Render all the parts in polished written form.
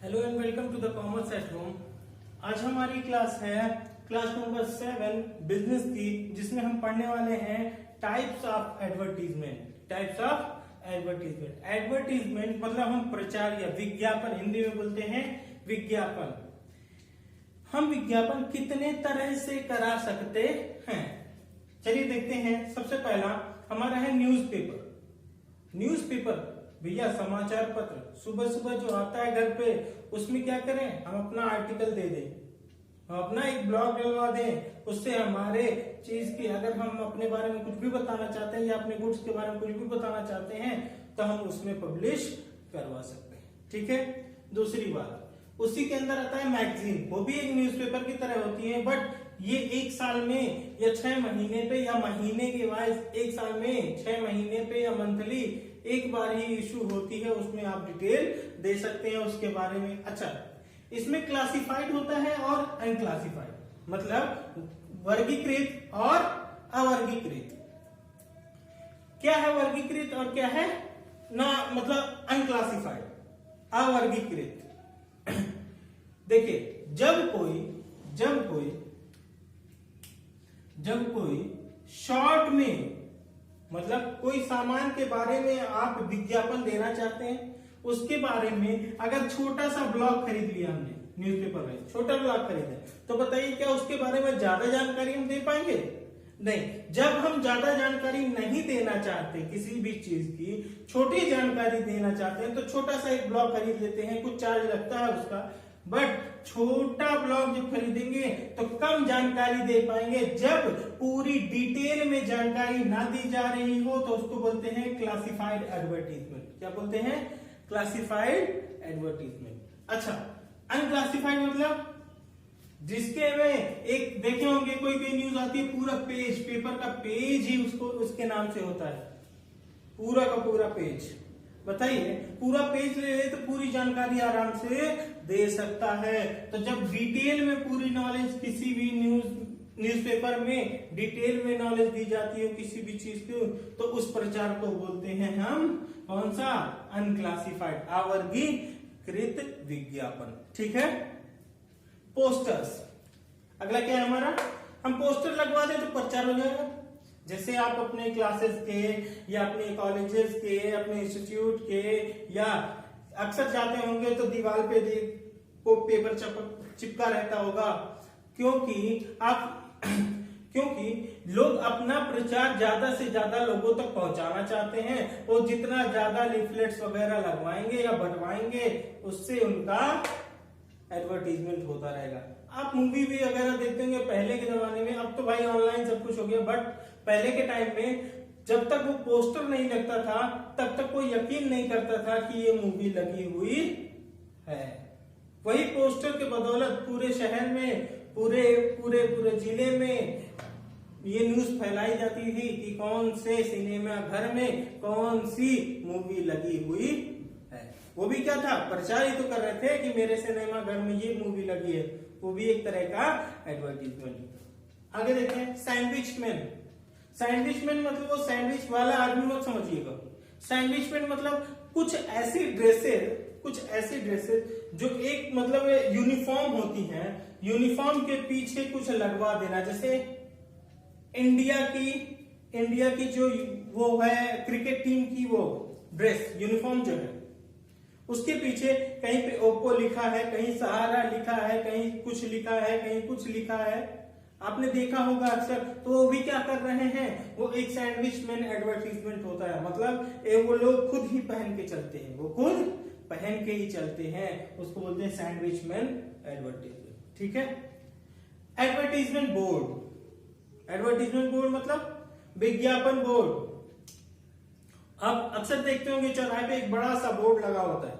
Hello and welcome to the commerce at home. आज हमारी class है क्लास नंबर 7 बिजनेस की, जिसमें हम पढ़ने वाले हैं types of advertisement. Types of advertisement. Advertisement मतलब हम प्रचार या विज्ञापन, हिंदी में बोलते हैं विज्ञापन। हम विज्ञापन कितने तरह से करा सकते हैं, चलिए देखते हैं। सबसे पहला हमारा है न्यूज़पेपर। न्यूज़पेपर भैया समाचार पत्र सुबह सुबह जो आता है घर पे, उसमें क्या करें, हम अपना आर्टिकल दे दें, हम अपना एक ब्लॉग डलवा दें। उससे हमारे चीज की, अगर हम अपने बारे में कुछ भी बताना चाहते हैं या अपने गुड्स के बारे में कुछ भी बताना चाहते हैं तो हम उसमें पब्लिश करवा सकते हैं। ठीक है। दूसरी बात, उसी के अंदर आता है मैगजीन। वो भी एक न्यूज़पेपर की तरह होती है, बट ये एक साल में या 6 महीने पे या महीने के वाइज, एक साल में 6 महीने पे या मंथली एक बार ही इशू होती है। उसमें आप डिटेल दे सकते हैं उसके बारे में। अच्छा, इसमें क्लासिफाइड होता है और अनक्लासिफाइड, मतलब वर्गीकृत और अवर्गीकृत। क्या है वर्गीकृत और क्या है ना, मतलब अनक्लासिफाइड, अवर्गीकृत। देखिए, जब कोई शॉर्ट में, मतलब कोई सामान के बारे में आप विज्ञापन देना चाहते हैं, उसके बारे में अगर छोटा सा ब्लॉग खरीद लिया हमने, न्यूज़पेपर में छोटा ब्लॉग खरीदा, तो बताइए क्या उसके बारे में ज्यादा जानकारी हम दे पाएंगे? नहीं। जब हम ज्यादा जानकारी नहीं देना चाहते, किसी भी चीज की छोटी जानकारी देना चाहते हैं, तो छोटा सा एक ब्लॉग खरीद लेते हैं, कुछ चार्ज लगता है उसका, बट छोटा ब्लॉग जब खरीदेंगे तो कम जानकारी दे पाएंगे। जब पूरी डिटेल में जानकारी ना दी जा रही हो तो उसको बोलते हैं क्लासिफाइड एडवर्टीजमेंट। क्या बोलते हैं? Classified advertisement. अच्छा, अनक्लासिफाइड मतलब जिसके में एक देखे होंगे, कोई भी न्यूज आती है, पूरा पेज, पेपर का पेज ही उसको उसके नाम से होता है, पूरा का पूरा पेज। बताइए, पूरा पेज ले ले तो पूरी जानकारी आराम से दे सकता है। तो जब डिटेल में पूरी नॉलेज किसी भी न्यूज़पेपर में डिटेल में नॉलेज दी जाती है किसी भी चीज की, तो उस प्रचार को बोलते हैं हम कौन सा? अनक्लासिफाइड, अवर्गीकृत विज्ञापन। ठीक है। पोस्टर्स, अगला क्या है हमारा? हम पोस्टर लगवा दें तो प्रचार हो जाएगा। जैसे आप अपने क्लासेस के या अपने कॉलेजेस के, अपने इंस्टीट्यूट के, या अक्सर जाते होंगे तो दीवार पे को पेपर चिपका रहता होगा, क्योंकि लोग अपना प्रचार ज्यादा से ज्यादा लोगों तक पहुंचाना चाहते हैं, और जितना ज्यादा लिफलेट्स वगैरह लगवाएंगे या बंटवाएंगे, उससे उनका एडवर्टीजमेंट होता रहेगा। आप मूवी भी अगर देखते होंगे पहले के जमाने में, अब तो भाई ऑनलाइन सब कुछ हो गया, बट पहले के टाइम में जब तक वो पोस्टर नहीं लगता था तब तक कोई यकीन नहीं करता था कि ये मूवी लगी हुई है। वही पोस्टर के बदौलत पूरे शहर में, पूरे जिले में ये न्यूज फैलाई जाती थी कि कौन से सिनेमा घर में कौन सी मूवी लगी हुई है। वो भी क्या था? प्रचार ही तो कर रहे थे कि मेरे सिनेमा घर में ये मूवी लगी है। वो भी एक तरह का एडवर्टीजमेंट। आगे देखें, सैंडविचमैन। सैंडविचमैन मतलब वो सैंडविच वाला आदमी मत समझिएगा। सैंडविचमैन मतलब कुछ ऐसी ड्रेसेस जो एक मतलब यूनिफॉर्म होती हैं, यूनिफॉर्म के पीछे कुछ लगवा देना। जैसे इंडिया की जो वो है क्रिकेट टीम की वो ड्रेस यूनिफॉर्म जो है, उसके पीछे कहीं पे ओप्पो लिखा है, कहीं सहारा लिखा है, कहीं कुछ लिखा है, कहीं कुछ लिखा है, आपने देखा होगा अक्सर। तो वो भी क्या कर रहे हैं? वो एक सैंडविचमैन एडवर्टीजमेंट होता है। मतलब वो लोग खुद ही पहन के चलते हैं, वो खुद पहन के ही चलते हैं, उसको बोलते हैं सैंडविचमैन एडवर्टीजमेंट। ठीक है। Advertisement board. एडवर्टीजमेंट बोर्ड मतलब विज्ञापन बोर्ड। आप अक्सर देखते होंगे चौराहे पे एक बड़ा सा बोर्ड लगा होता है।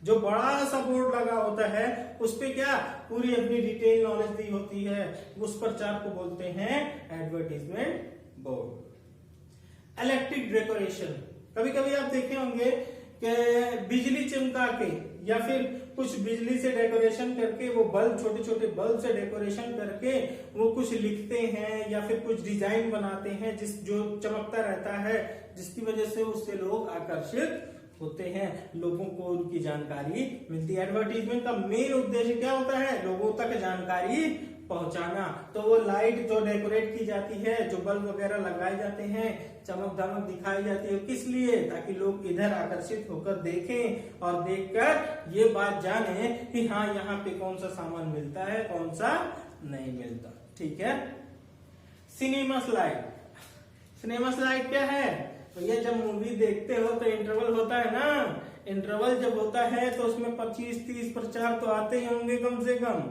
जो बड़ा सा बोर्ड लगा होता है उस पे क्या पूरी अपनी डिटेल नॉलेज दी होती है, उस प्रचार को बोलते हैं एडवर्टीजमेंट बोर्ड। इलेक्ट्रिक डेकोरेशन, कभी कभी आप देखे होंगे कि बिजली चमका के या फिर कुछ बिजली से डेकोरेशन करके, वो बल्ब, छोटे छोटे बल्ब से डेकोरेशन करके वो कुछ लिखते हैं या फिर कुछ डिजाइन बनाते हैं जो चमकता रहता है, जिसकी वजह से उससे लोग आकर्षित होते हैं, लोगों को उनकी जानकारी मिलती है। एडवर्टीजमेंट का मेन उद्देश्य क्या होता है? लोगों तक जानकारी पहुंचाना। तो वो लाइट जो डेकोरेट की जाती है, जो बल्ब वगैरह लगाए जाते हैं, चमक धमक दिखाई जाती है, किस लिए? ताकि लोग इधर आकर्षित होकर देखें और देखकर ये बात जाने कि हाँ यहाँ पे कौन सा सामान मिलता है, कौन सा नहीं मिलता। ठीक है। Cinema slide. सिनेमा स्लाइड क्या है? भैया जब मूवी देखते हो तो इंटरवल होता है ना, इंटरवल जब होता है तो उसमें 25-30 प्रचार तो आते ही होंगे कम से कम।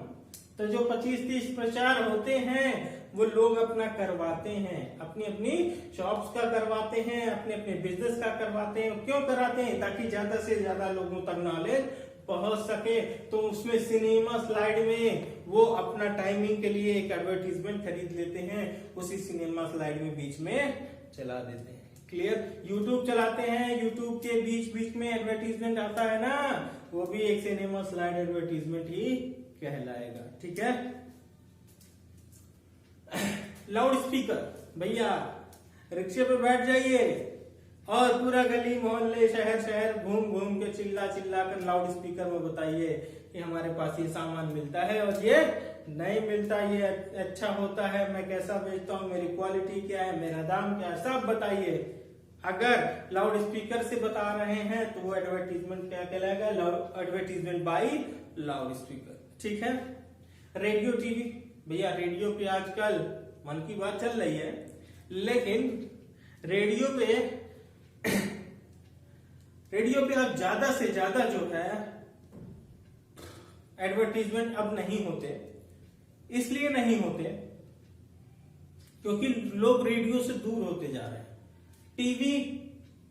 तो जो 25-30 प्रचार होते हैं वो लोग अपना करवाते हैं, अपनी अपनी शॉप्स का करवाते हैं, अपने अपने बिजनेस का करवाते हैं। क्यों कराते हैं? ताकि ज्यादा से ज्यादा लोगों तक नॉलेज पहुंच सके। तो उसमें सिनेमा स्लाइड में वो अपना टाइमिंग के लिए एक एडवर्टीजमेंट खरीद लेते हैं, उसी सिनेमा स्लाइड में बीच में चला देते हैं। क्लियर? यूट्यूब चलाते हैं, यूट्यूब के बीच बीच में एडवर्टीजमेंट आता है ना, वो भी एक सिनेमा स्लाइड एडवर्टीजमेंट ही कहलाएगा। ठीक है। Loud speaker. भैया रिक्शे पे बैठ जाइए और पूरा गली मोहल्ले शहर शहर घूम घूम के चिल्ला चिल्ला कर लाउड स्पीकर में बताइए कि हमारे पास ये सामान मिलता है और ये नहीं मिलता, ये अच्छा होता है, मैं कैसा बेचता हूँ, मेरी क्वालिटी क्या है, मेरा दाम क्या है, सब बताइए। अगर लाउड स्पीकर से बता रहे हैं तो वो एडवर्टीजमेंट क्या कहलाएगा? Advertisement by loud speaker. ठीक है। Radio TV. भैया रेडियो पे आजकल मन की बात चल रही है, लेकिन रेडियो पे अब ज्यादा से ज्यादा जो है एडवर्टीजमेंट अब नहीं होते। इसलिए नहीं होते क्योंकि लोग रेडियो से दूर होते जा रहे हैं,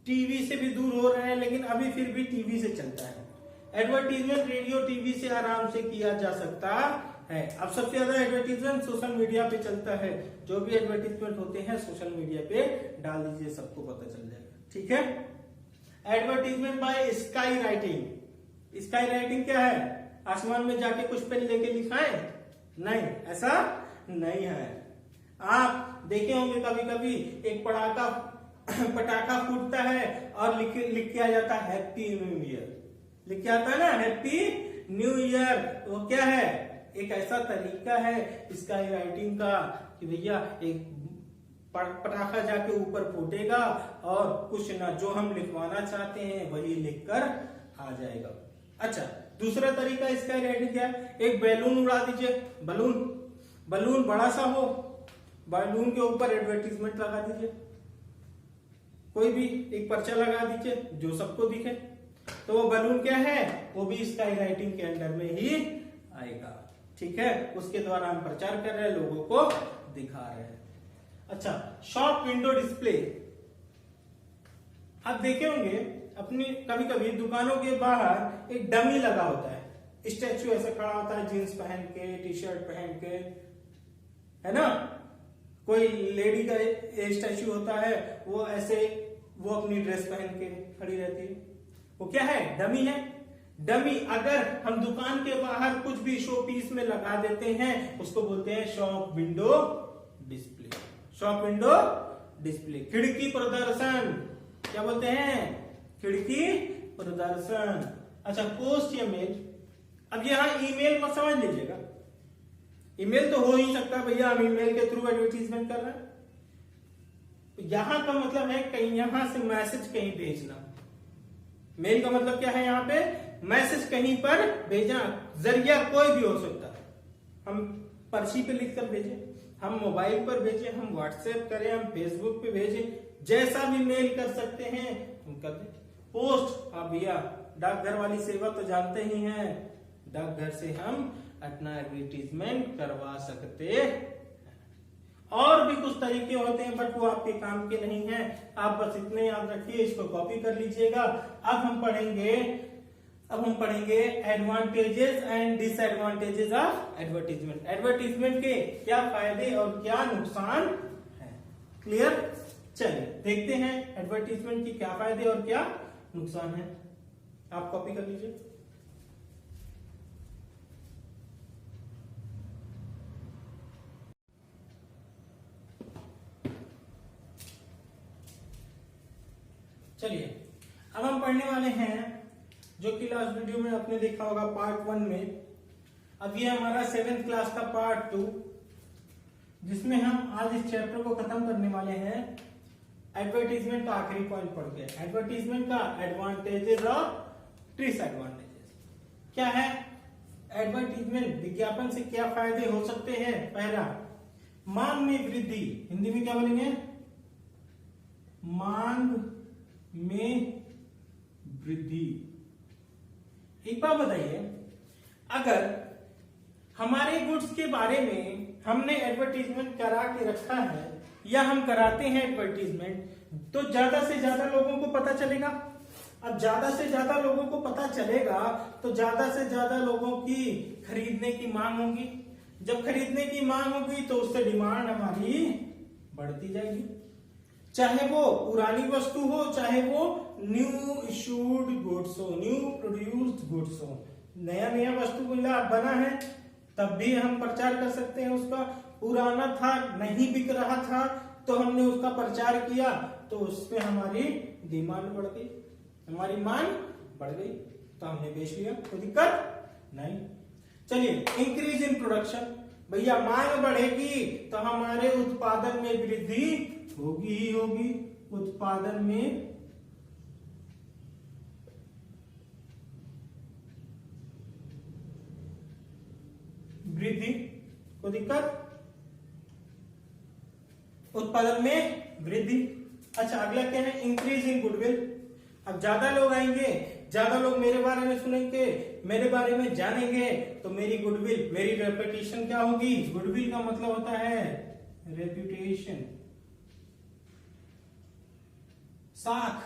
टीवी से भी दूर हो रहे हैं, लेकिन अभी फिर भी टीवी से चलता है। एडवर्टीजमेंट रेडियो टीवी से आराम से किया जा सकता है। अब सबसे ज्यादा एडवर्टीजमेंट सोशल मीडिया पे चलता है। जो भी एडवर्टीजमेंट होते हैं सोशल मीडिया पे डाल दीजिए, सबको पता चल जाएगा। ठीक है। Advertisement by sky writing. Sky writing क्या है? आसमान में जाके कुछ पेन लेके लिखाएं? नहीं, ऐसा नहीं है। आप देखे होंगे कभी कभी एक पटाखा फूटता है और लिख के आ जाता है हैप्पी न्यू ईयर, लिख के आता है ना हैप्पी न्यू ईयर। वो क्या है? एक ऐसा तरीका है स्काई राइटिंग का कि भैया एक पटाखा जाके ऊपर फूटेगा और कुछ ना जो हम लिखवाना चाहते हैं वही लिखकर आ जाएगा। अच्छा, दूसरा तरीका स्काई राइटिंग क्या है? एक बैलून उड़ा दीजिए, बलून बड़ा सा हो, बैलून के ऊपर एडवर्टीजमेंट लगा दीजिए, कोई भी एक पर्चा लगा दीजिए जो सबको दिखे, तो वो बलून क्या है? वो भी स्काई राइटिंग के अंडर में ही आएगा। ठीक है। उसके द्वारा हम प्रचार कर रहे हैं, लोगों को दिखा रहे हैं। अच्छा, शॉप विंडो डिस्प्ले। आप देखे होंगे अपनी कभी कभी दुकानों के बाहर एक डमी लगा होता है, स्टैचू ऐसे खड़ा होता है जीन्स पहन के, टी शर्ट पहन के, है ना। कोई लेडी का स्टैचू होता है, वो ऐसे वो अपनी ड्रेस पहन के खड़ी रहती है, वो क्या है? डमी है। डमी अगर हम दुकान के बाहर कुछ भी शो पीस में लगा देते हैं उसको बोलते हैं shop window display. Shop window display. खिड़की प्रदर्शन क्या बोलते हैं? खिड़की प्रदर्शन। अच्छा, पोस्ट या मेल। अब यहां ईमेल मत समझ लीजिएगा, ईमेल तो हो ही सकता है भैया, हम ईमेल के थ्रू एडवर्टीजमेंट कर रहे हैं। यहां का मतलब है कहीं यहां से मैसेज कहीं भेजना। मेल का मतलब क्या है? यहां पे मैसेज कहीं पर भेजना, जरिया कोई भी हो सकता है। हम पर्ची पे लिखकर भेजें, हम मोबाइल पर भेजें, हम व्हाट्सएप करें, हम फेसबुक पे भेजें, जैसा भी मेल कर सकते हैं हम कर दें। पोस्ट, हाँ भैया डाकघर वाली सेवा तो जानते ही हैं, डाकघर से हम अपना एडवर्टीजमेंट करवा सकते हैं। और भी कुछ तरीके होते हैं बट वो आपके काम के नहीं हैं, आप बस इतने याद रखिए, इसको कॉपी कर लीजिएगा। अब हम पढ़ेंगे advantages and disadvantages of advertisement. Advertisement के क्या फायदे और क्या नुकसान है। क्लियर? चलिए देखते हैं एडवर्टीजमेंट के क्या फायदे और क्या नुकसान है। आप कॉपी कर लीजिए। चलिए अब हम पढ़ने वाले हैं जो कि लास्ट वीडियो में आपने देखा होगा पार्ट 1 में। अब ये हमारा 7th क्लास का पार्ट 2, जिसमें हम आज इस चैप्टर को खत्म करने वाले हैं। एडवर्टीजमेंट का आखिरी पॉइंट पढ़ के, एडवर्टीजमेंट का एडवांटेजेस और डिसएडवांटेजेस क्या है। एडवर्टीजमेंट विज्ञापन से क्या फायदे हो सकते हैं। पहला, मांग में वृद्धि। हिंदी में क्या बोलेंगे, मांग में वृद्धि। एक बात बताइए, अगर हमारे गुड्स के बारे में हमने एडवर्टीजमेंट करा के रखा है या हम कराते हैं एडवर्टीजमेंट, तो ज्यादा से ज्यादा लोगों को पता चलेगा। अब ज्यादा से ज्यादा लोगों को पता चलेगा तो ज्यादा से ज्यादा लोगों की खरीदने की मांग होगी। जब खरीदने की मांग होगी तो उससे डिमांड हमारी बढ़ती जाएगी, चाहे वो पुरानी वस्तु हो, चाहे वो न्यू इशूड गुड्स हो, न्यू प्रोड्यूस्ड गुड्स हो। नया नया वस्तु बना है तब भी हम प्रचार कर सकते हैं उसका। पुराना था, नहीं बिक रहा था, तो हमने उसका प्रचार किया तो उसमें हमारी डिमांड बढ़ गई, हमारी मांग बढ़ गई, तो हमने बेच लिया, कोई दिक्कत नहीं। चलिए, इंक्रीज इन प्रोडक्शन। भैया मांग बढ़ेगी तो हमारे उत्पादन में वृद्धि होगी ही होगी। उत्पादन में वृद्धि, कोई दिक्कत, उत्पादन में वृद्धि। अच्छा, अगला क्या है, इंक्रीज इन गुडविल। अब ज्यादा लोग आएंगे, ज्यादा लोग मेरे बारे में सुनेंगे, मेरे बारे में जानेंगे, तो मेरी गुडविल, मेरी रेपुटेशन क्या होगी। गुडविल का मतलब होता है रेपुटेशन, साख।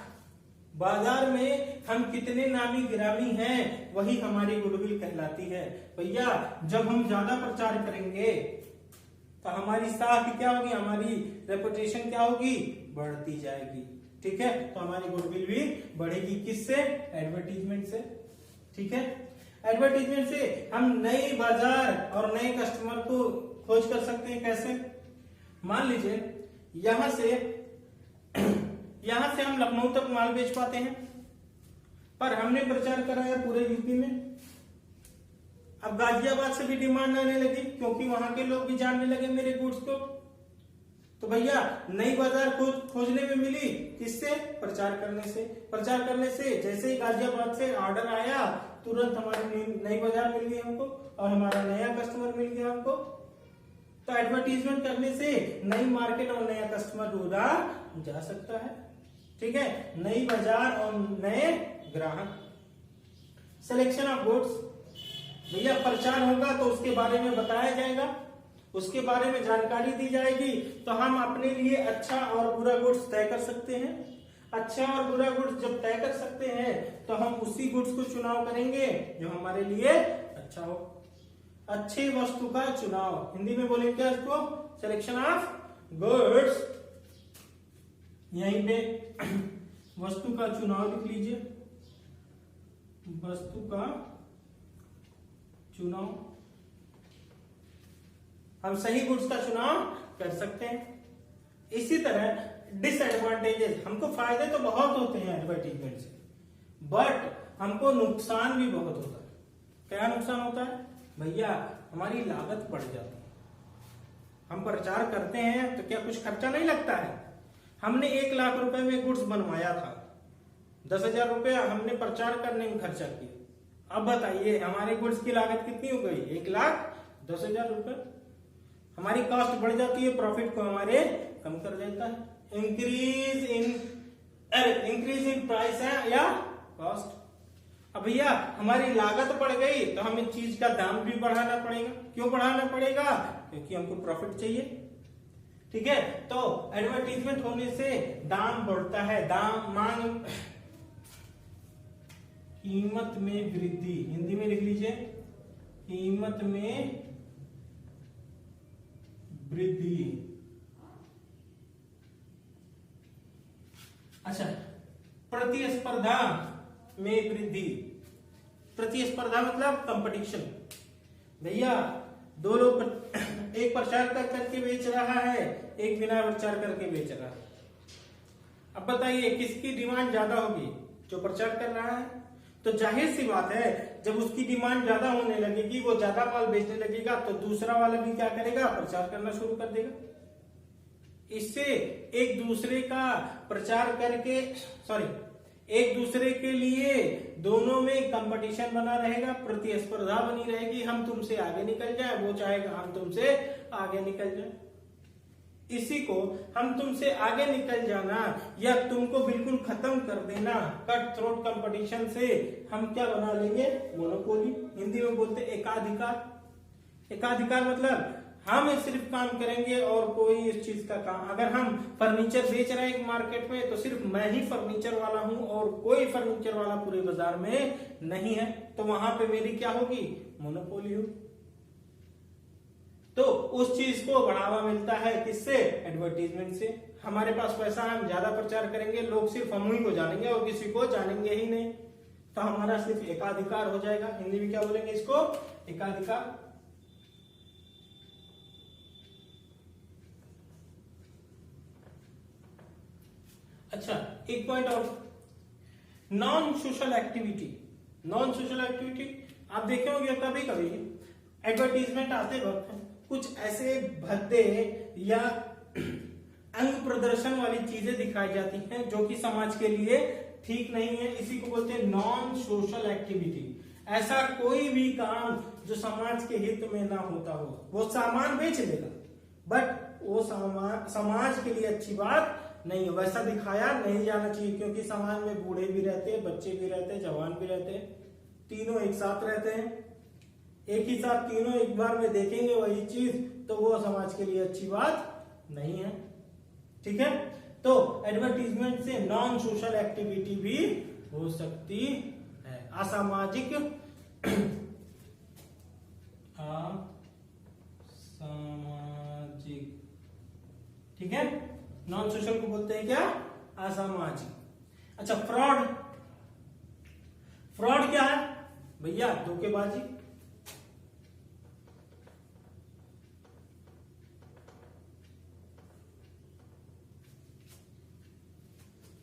बाजार में हम कितने नामी गिरामी हैं, वही हमारी गुडविल कहलाती है। भैया जब हम ज्यादा प्रचार करेंगे तो हमारी साख क्या होगी, हमारी रेपुटेशन क्या होगी, बढ़ती जाएगी। ठीक है, तो हमारी गुडविल भी बढ़ेगी। किससे, एडवर्टीजमेंट से। ठीक है, एडवर्टीजमेंट से हम नए बाजार और नए कस्टमर को खोज कर सकते हैं। कैसे, मान लीजिए यहां से हम लखनऊ तक माल बेच पाते हैं, पर हमने प्रचार कराया पूरे यूपी में। अब गाजियाबाद से भी डिमांड आने लगी क्योंकि वहां के लोग भी जानने लगे मेरे गुड्स को। तो भैया नई बाजार खोजने में मिली, किससे, प्रचार करने से। प्रचार करने से जैसे ही गाजियाबाद से ऑर्डर आया, तुरंत हमारी नई बाजार मिल गई हमको और हमारा नया कस्टमर मिल गया हमको। तो एडवर्टीजमेंट करने से नई मार्केट और नया कस्टमर ढूंढा जा सकता है। ठीक है, नई बाजार और नए ग्राहक। Selection of goods. भैया प्रचार होगा तो उसके बारे में बताया जाएगा, उसके बारे में जानकारी दी जाएगी, तो हम अपने लिए अच्छा और बुरा गुड्स तय कर सकते हैं। अच्छा और बुरा गुड्स जब तय कर सकते हैं तो हम उसी गुड्स को चुनाव करेंगे जो हमारे लिए अच्छा हो। अच्छी वस्तु का चुनाव, हिंदी में बोलेंगे क्या इसको, सिलेक्शन ऑफ गुड्स। यहीं पे वस्तु का चुनाव लिख लीजिए, वस्तु का चुनाव। हम सही गुड्स का चुनाव कर सकते हैं। इसी तरह डिसएडवांटेजेस, हमको फायदे तो बहुत होते हैं एडवर्टीजमेंट से, बट हमको नुकसान भी बहुत होता है। क्या नुकसान होता है भैया, हमारी लागत बढ़ जाती है। हम प्रचार करते हैं तो क्या कुछ खर्चा नहीं लगता है। हमने 1 लाख रुपए में गुड्स बनवाया था, 10,000 रुपया हमने प्रचार करने में खर्चा किया। अब बताइए हमारे गुड्स की लागत कितनी हो गई, 1,10,000 रुपए। हमारी कॉस्ट बढ़ जाती है, प्रॉफिट को हमारे कम कर देता है। इंक्रीज इन प्राइस है या कॉस्ट। अब भैया हमारी लागत बढ़ गई तो हमें चीज का दाम भी बढ़ाना पड़ेगा। क्यों बढ़ाना पड़ेगा, क्योंकि हमको प्रॉफिट चाहिए। ठीक है, तो एडवर्टीजमेंट होने से दाम बढ़ता है, दाम, मांग, कीमत में वृद्धि। हिंदी में लिख लीजिए, कीमत में वृद्धि। अच्छा, प्रतिस्पर्धा में वृद्धि। प्रतिस्पर्धा मतलब कंपटीशन। भैया 2 लोग एक प्रचार करके बेच रहा है, एक बिना प्रचार करके बेच रहा है। अब बताइए किसकी डिमांड ज्यादा होगी, जो प्रचार कर रहा है। तो जाहिर सी बात है, जब उसकी डिमांड ज्यादा होने लगेगी, वो ज्यादा माल बेचने लगेगा, तो दूसरा वाला भी क्या करेगा, प्रचार करना शुरू कर देगा। इससे एक दूसरे का प्रचार करके एक दूसरे के लिए दोनों में कंपटीशन बना रहेगा, प्रतिस्पर्धा बनी रहेगी। हम तुमसे आगे निकल जाए, वो चाहेगा हम तुमसे आगे निकल जाए। इसी को हम तुमसे आगे निकल जाना या तुमको बिल्कुल खत्म कर देना, कट थ्रोट कंपटीशन से हम क्या बना लेंगे, मोनोपोली। हिंदी में बोलते एकाधिकार। एकाधिकार मतलब हम सिर्फ काम करेंगे और कोई इस चीज का काम, अगर हम फर्नीचर बेच रहे हैं एक मार्केट में, तो सिर्फ मैं ही फर्नीचर वाला हूं और कोई फर्नीचर वाला पूरे बाजार में नहीं है, तो वहां पे मेरी क्या होगी, मोनोपोली होगी। तो उस चीज को बढ़ावा मिलता है किससे, एडवर्टीजमेंट से। हमारे पास पैसा है, हम ज्यादा प्रचार करेंगे, लोग सिर्फ हम ही को जानेंगे और किसी को जानेंगे ही नहीं, तो हमारा सिर्फ एकाधिकार हो जाएगा। हिंदी में क्या बोलेंगे इसको, एकाधिकार। अच्छा, एक पॉइंट और, non social activity. Non social activity आप देखे होंगे कभी कभी एडवर्टीजमेंट आते वक्त कुछ ऐसे भद्दे या अंग प्रदर्शन वाली चीजें दिखाई जाती हैं जो कि समाज के लिए ठीक नहीं है। इसी को बोलते हैं नॉन सोशल एक्टिविटी। ऐसा कोई भी काम जो समाज के हित में ना होता हो, वो सामान बेच लेगा बट वो समाज के लिए अच्छी बात नहीं है, वैसा दिखाया नहीं जाना चाहिए। क्योंकि समाज में बूढ़े भी रहते हैं, बच्चे भी रहते हैं, जवान भी रहते हैं, तीनों एक साथ रहते हैं। एक ही साथ तीनों एक बार में देखेंगे वही चीज, तो वो समाज के लिए अच्छी बात नहीं है। ठीक है, तो एडवर्टीजमेंट से नॉन सोशल एक्टिविटी भी हो सकती है, असामाजिक असामाजिक। ठीक है, नॉन सोशल को बोलते हैं क्या, असामाजिक। अच्छा, फ्रॉड। फ्रॉड क्या है भैया, धोखेबाजी।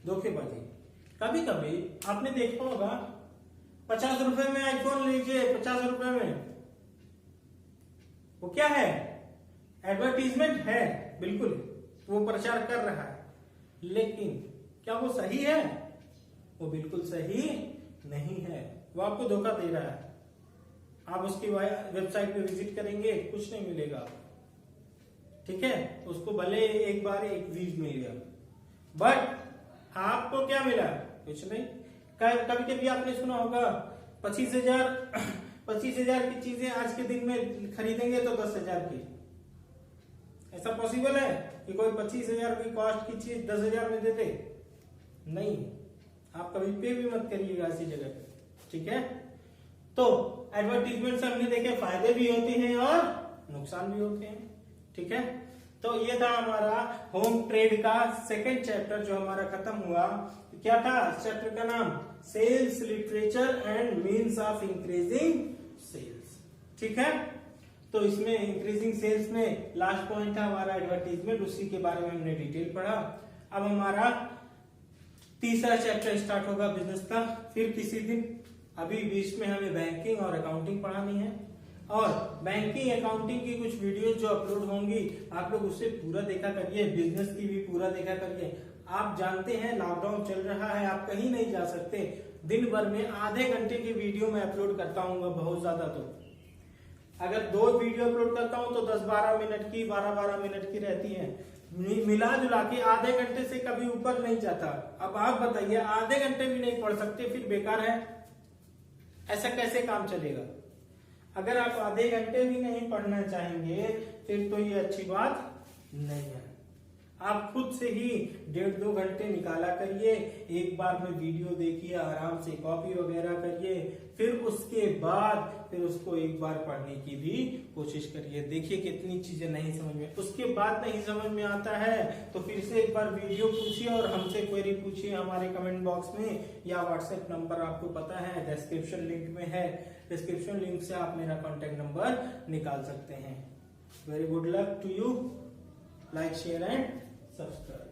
धोखेबाजी कभी कभी आपने देखा होगा, 50 रुपए में आईफोन लीजिए, 50 रुपए में, वो क्या है, एडवर्टीजमेंट है, बिल्कुल वो प्रचार कर रहा है, लेकिन क्या वो सही है, वो बिल्कुल सही नहीं है, वो आपको धोखा दे रहा है। आप उसकी वेबसाइट पे विजिट करेंगे, कुछ नहीं मिलेगा। ठीक है, उसको भले एक बार एक व्यूज मिल गया, बट आपको क्या मिला, कुछ नहीं। कभी कभी आपने सुना होगा 25,000 की चीजें आज के दिन में खरीदेंगे तो 10,000 की। ऐसा पॉसिबल है कि कोई 25,000 की कॉस्ट की चीज 10,000 में दे दे? नहीं, आप कभी पे भी मत करिएगा ऐसी जगह पे। ठीक है, तो एडवर्टीजमेंट से हमने देखे फायदे भी होते हैं और नुकसान भी होते हैं। ठीक है, तो ये था हमारा होम ट्रेड का सेकंड चैप्टर जो हमारा खत्म हुआ। क्या था चैप्टर का नाम, sales literature and means of increasing sales. ठीक है, तो इसमें इंक्रीजिंग सेल्स में लास्ट पॉइंट था हमारा एडवर्टीजमेंट, उसी के बारे में हमने डिटेल पढ़ा। अब हमारा तीसरा चैप्टर स्टार्ट होगा बिजनेस का, फिर किसी दिन। अभी बीच में हमें बैंकिंग और अकाउंटिंग पढ़ानी है, और बैंकिंग अकाउंटिंग की कुछ वीडियोस जो अपलोड होंगी आप लोग उससे पूरा देखा करिए, बिजनेस की भी पूरा देखा करिए। आप जानते हैं लॉकडाउन चल रहा है, आप कहीं नहीं जा सकते, दिन भर में आधे घंटे की वीडियो मैं अपलोड करता हूँ, बहुत ज्यादा तो अगर 2 वीडियो अपलोड करता हूँ तो 10-12 मिनट की, 12-12 मिनट की रहती है, मिला जुला के आधे घंटे से कभी ऊपर नहीं जाता। अब आप बताइए, आधे घंटे भी नहीं पढ़ सकते, फिर बेकार है, ऐसा कैसे काम चलेगा? अगर आप आधे घंटे भी नहीं पढ़ना चाहेंगे फिर तो ये अच्छी बात नहीं है। आप खुद से ही 1.5-2 घंटे निकाला करिए, एक बार में वीडियो देखिए, आराम से कॉपी वगैरह करिए, फिर उसके बाद फिर उसको एक बार पढ़ने की भी कोशिश करिए। देखिए कितनी चीजें नहीं समझ में, उसके बाद नहीं समझ में आता है तो फिर से एक बार वीडियो पूछिए और हमसे क्वेरी पूछिए हमारे कमेंट बॉक्स में, या व्हाट्सएप नंबर आपको पता है डिस्क्रिप्शन लिंक में है, डिस्क्रिप्शन लिंक से आप मेरा कॉन्टेक्ट नंबर निकाल सकते हैं। Very good luck to you, like share and subscribe.